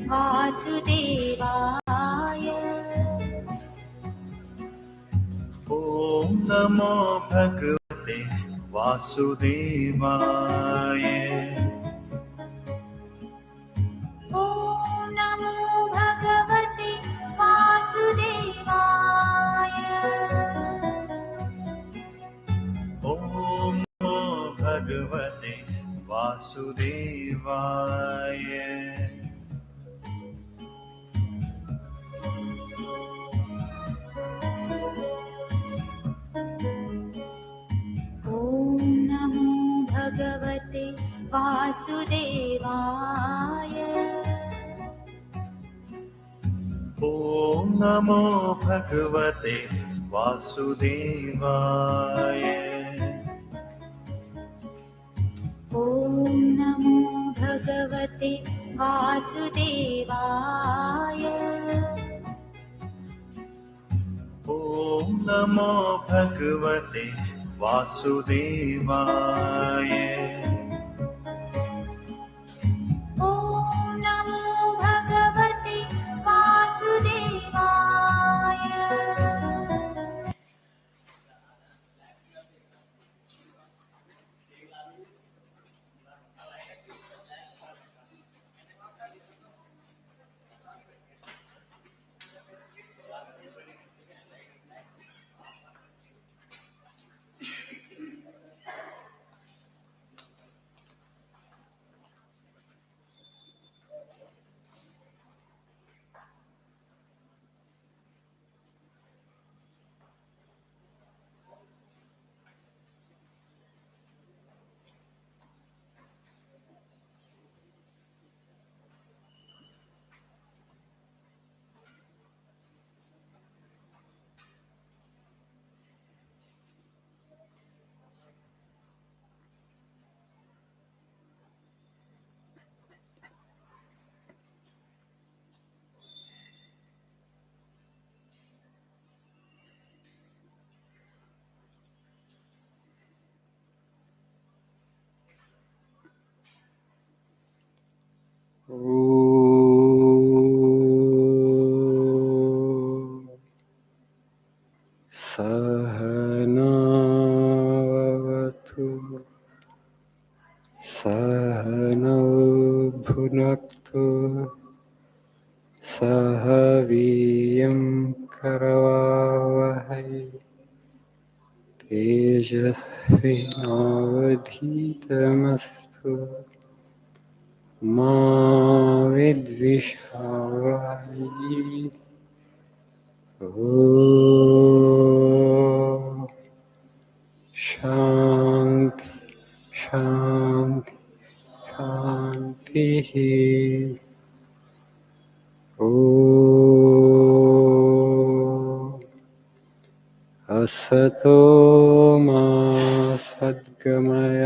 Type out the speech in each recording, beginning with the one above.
वासुदेवाय। ॐ नमो भगवते वासुदेवाय। ॐ नमो भगवते वासुदेवाय। ॐ नमो भगवते वासुदेवाय। ॐ नमो भगवते वासुदेवाय। ॐ नमो भगवते वासुदेवाय। ॐ नमो भगवते वासुदेवाय। ॐ नमो भगवते वासुदेवाय। ॐ नमो भगवते वासुदेवाय। सहनावतु सहनौ भुनक्तु सह वीर्यं करवावहै तेजस्विनावधीतमस्तु मा विद्विषावहै। ॐ शान्ति शान्ति शान्तिः। ॐ असतो मा सद्गमय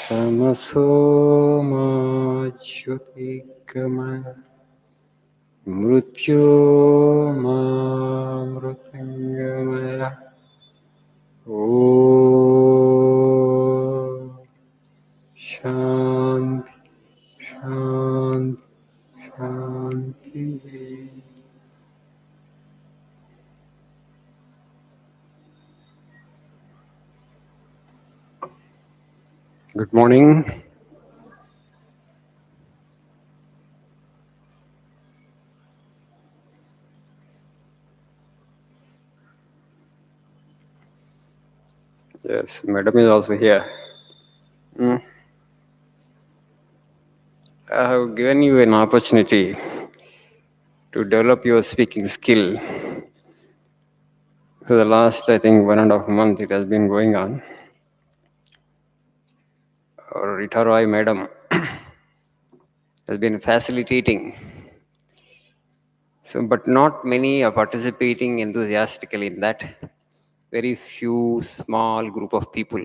तमसो मा ज्योतिर्गमय मृत्योर्मामृतङ्गमय। ॐ शान्ति शान्ति शान्तिः। Good morning. Yes, madam is also here. I have given you an opportunity to develop your speaking skill. For the last, I think, 1.5 months it has been going on. Our Rita Roy madam has been facilitating. So, but not many are participating enthusiastically in that. Very few small group of people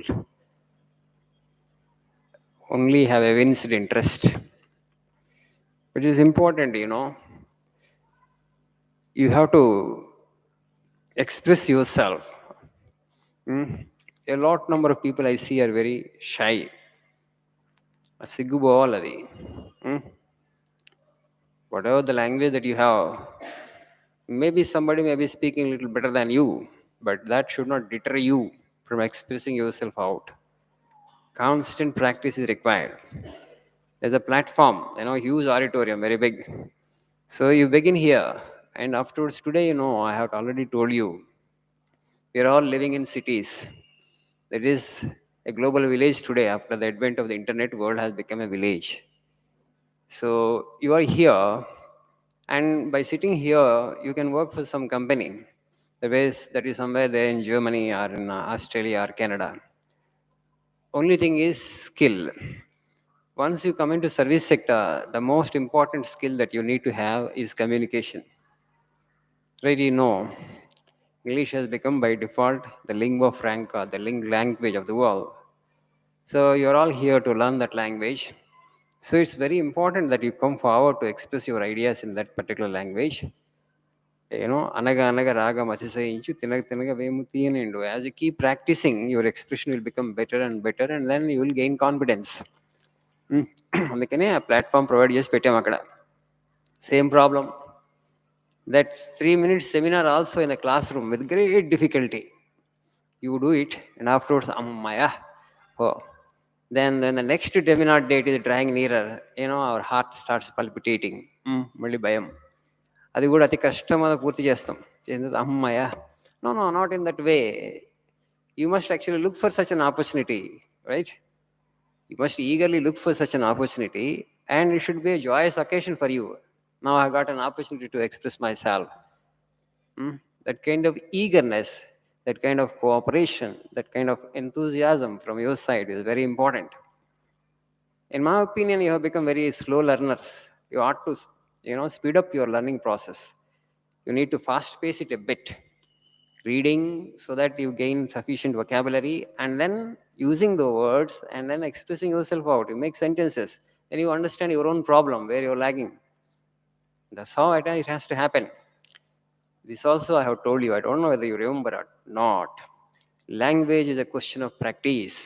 only have evinced interest, which is important, you know. You have to express yourself. A lot number of people I see are very shy. Sigubbaladi. Whatever the language that you have, maybe somebody may be speaking a little better than you, but that should not deter you from expressing yourself out. Constant practice is required. There's a platform, huge auditorium, very big. So you begin here, and afterwards, today, I have already told you, we are all living in cities. There is a global village today. After the advent of the internet, world has become a village. So you are here, and by sitting here, you can work for some company. That is somewhere there in Germany or in Australia or Canada. Only thing is skill. Once you come into service sector, the most important skill that you need to have is communication. Right? English has become by default the lingua franca, the language of the world. So you're all here to learn that language. So it's very important that you come forward to express your ideas in that particular language. Anaga anaga raga machisa tinaga tinaga vemu tiyanindu. As you keep practicing, your expression will become better and better, and then you will gain confidence. అందుకనే ఆ platform provide చేసి పెట్టాం అక్కడ. Same problem. That's 3 minutes seminar also in a classroom with great difficulty. You do it, and afterwards, Ammaya. Oh. Then the next seminar date is drawing nearer. Our heart starts palpitating. మళ్ళీ భయం. అది కూడా అతి కష్టం అది పూర్తి చేస్తాం. అమ్మయ్య. No, not in that way. You must actually look for such an opportunity, right? You must eagerly look for such an opportunity, and it should be a joyous occasion for you. Now I got an opportunity to express myself. That kind of eagerness, that kind of cooperation, that kind of enthusiasm from your side is very important. In my opinion, you have become very slow learners. You ought to, speed up your learning process. You need to fast pace it a bit. Reading so that you gain sufficient vocabulary, and then using the words and then expressing yourself out. You make sentences. Then you understand your own problem, where you're lagging. That's how it has to happen. This also I have told you. I don't know whether you remember or not. Language is a question of practice.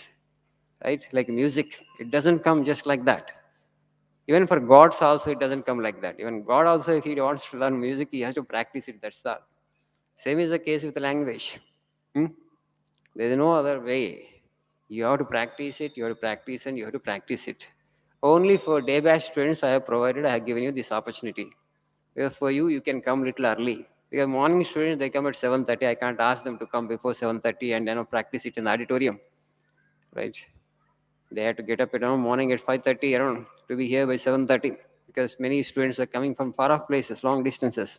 Right? Like music, it doesn't come just like that. Even for gods also, it doesn't come like that. Even God also, if he wants to learn music, he has to practice it. That's all. Same is the case with the language. There is no other way. You have to practice it, you have to practice, and you have to practice it. Only for day batch students I have given you this opportunity. Because for you, you can come little early. Because morning students, they come at 7:30. I can't ask them to come before 7:30 and practice it in the auditorium. Right? They have to get up morning at 5:30 around to be here by 7:30, because many students are coming from far off places, long distances.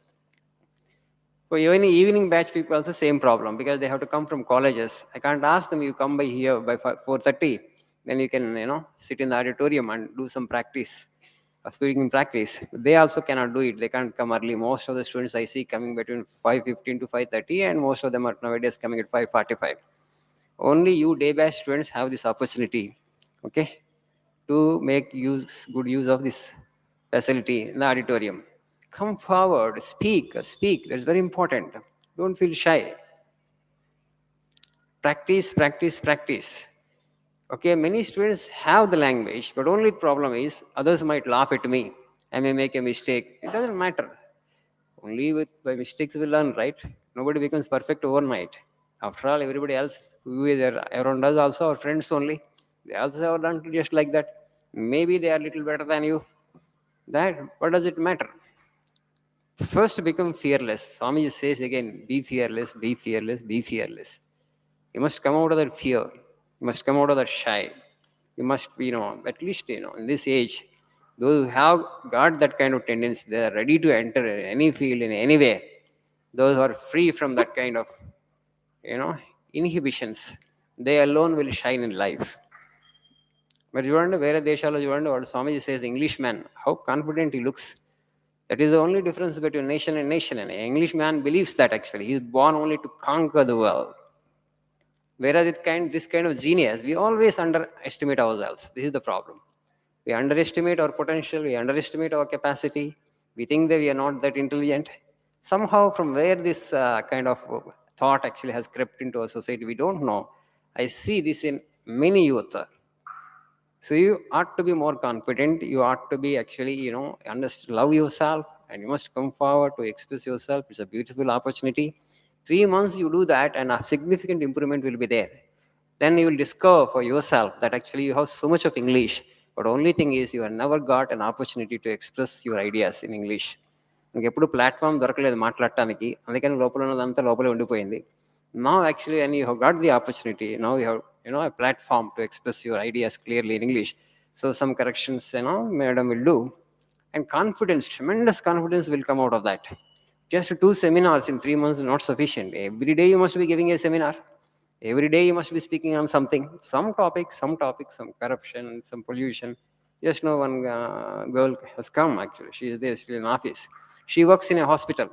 For even evening batch people also same problem, because they have to come from colleges. I can't ask them, you come by here by 4:30, then you can sit in the auditorium and do some practice, speaking practice. They also cannot do it. They can't come early. Most of the students I see coming between 5:15 to 5:30, and most of them are nowadays coming at 5:45. Only you day batch students have this opportunity, okay, to make good use of this facility in the auditorium. Come forward, speak. That's very important. Don't feel shy. Practice. Okay, many students have the language, but only problem is others might laugh at me. I may make a mistake. It doesn't matter. Only by mistakes we learn, right? Nobody becomes perfect overnight. After all, everybody else who is around us also our friends only. They also have learned just like that. Maybe they are a little better than you. That, what does it matter? First, become fearless. Swami says again, be fearless, be fearless, be fearless. You must come out of that fear. You must come out of that shy. You must be, at least, in this age, those who have got that kind of tendency, they are ready to enter any field in any way. Those who are free from that kind of, inhibitions, they alone will shine in life. But you wonder where Deshala, you wonder what Swamiji says, Englishman, how confident he looks. That is the only difference between nation and nation. An Englishman believes that actually. He is born only to conquer the world. Whereas this kind of genius, we always underestimate ourselves. This is the problem. We underestimate our potential, we underestimate our capacity. We think that we are not that intelligent. Somehow, from where this kind of thought actually has crept into our society, we don't know. I see this in many youth. So you ought to be more confident. You ought to be actually, love yourself, and you must come forward to express yourself. It's a beautiful opportunity. 3 months you do that, and a significant improvement will be there. Then you will discover for yourself that actually you have so much of English, but only thing is you have never got an opportunity to express your ideas in English. ఇంకెప్పుడు platform దొరకలేదు మాట్లాడటానికి, అందుకని లోపల ఉన్నదంతా లోపలే ఉండిపోయింది. Now actually, and you have got the opportunity, now you have a platform to express your ideas clearly in English. So some corrections, madam will do, and confidence, tremendous confidence will come out of that. Just 2 seminars in 3 months is not sufficient. Every day you must be giving a seminar. Every day you must be speaking on something, some topic, some corruption, some pollution. Just know one girl has come actually. She is there still in office. She works in a hospital.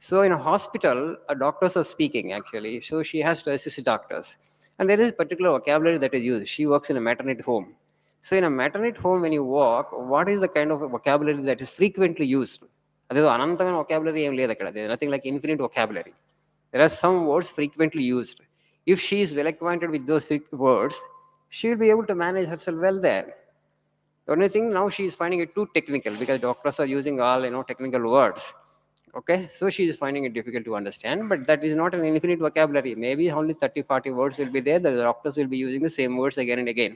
So in a hospital, doctors are speaking actually. So she has to assist doctors. And there is particular vocabulary that is used. She works in a maternity home. So in a maternity home, when you walk, what is the kind of vocabulary that is frequently used? అదేదో అనంతమైన vocabulary ఏం లేదు అక్కడ. There's nothing like infinite vocabulary. There are some words frequently used. If she is well acquainted with those words, she will be able to manage herself well there. The only thing now she is finding it too technical because doctors are using all technical words. Okay, so she is finding it difficult to understand, but that is not an infinite vocabulary. Maybe only 30-40 words will be there. The doctors will be using the same words again and again.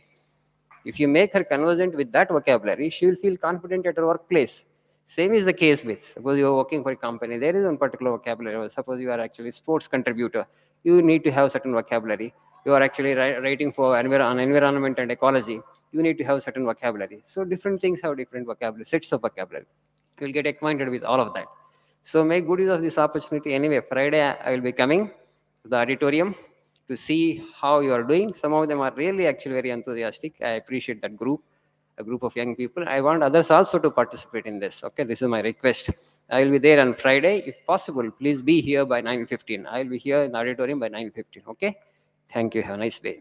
If you make her conversant with that vocabulary, she will feel confident at her workplace. Same is the case with, suppose you are working for a company, there is one particular vocabulary. Suppose you are actually sports contributor, you need to have certain vocabulary. You are actually writing for on environment and ecology, you need to have certain vocabulary. So different things have different vocabulary, sets of vocabulary. You will get acquainted with all of that. So make good use of this opportunity. Anyway, Friday I will be coming to the auditorium to see how you are doing. Some of them are really actually very enthusiastic. I appreciate that group, a group of young people. I want others also to participate in this. Okay, this is my request. I will be there on Friday. If possible, please be here by 9:15. I will be here in the auditorium by 9:15. Okay, thank you. Have a nice day.